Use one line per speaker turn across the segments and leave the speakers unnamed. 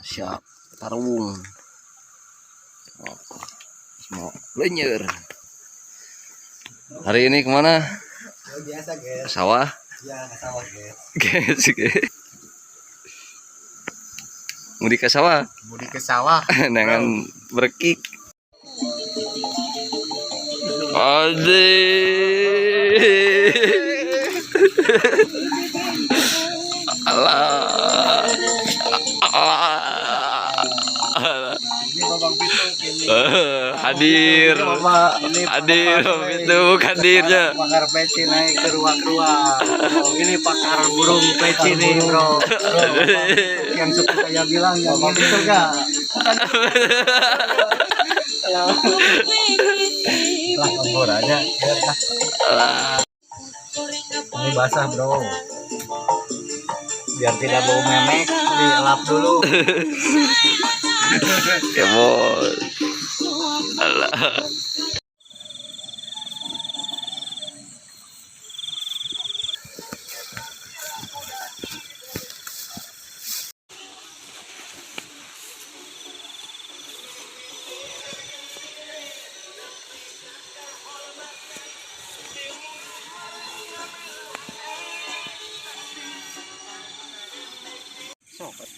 Siap tarung. Mau lenyer. Hari ini kemana?
Biasa guys.
Sawah.
Ya ke sawah guys.
Guys. Mudi ke sawah.
Budi ke sawah.
Dengan berkik. Ade. Allah.
Ini babang pitu kini.
Hadir. Hadir itu hadirnya.
Pakar peci naik ke ruang-ruang. Ini pakar burung peci nih bro. Yang suka saya bilang yang ini surga. Lah kompor aja. Ini basah bro. Biar tidak bau memek, dilap dulu.
Kemon. Alah.
Sobat.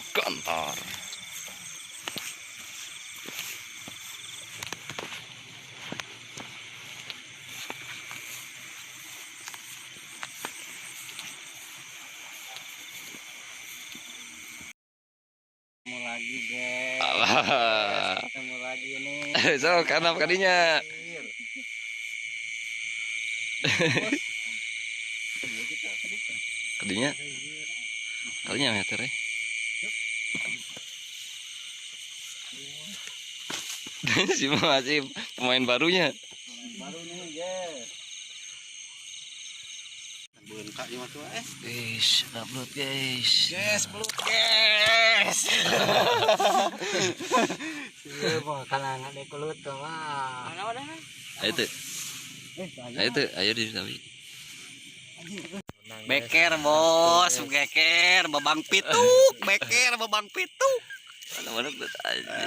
Kantor.
Ketemu lagi guys.
Alah.
Ketemu lagi nih.
So, karena kadinya. Kadinya. Kadinya meter ya. Si masih pemain barunya.
Baru nih guys. Bentak di mata
Guys, upload guys.
Guys, belut guys. Iya, mau kalangan di kulut tuh mah.
Ayo tuh. Ayo tuh, ayo di tapi.
Beker bos, beker, babang pituk, beker, babang pituk.
Mana-mana tuh aja.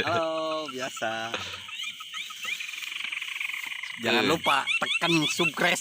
Halo, biasa. Jangan lupa tekan subscribe.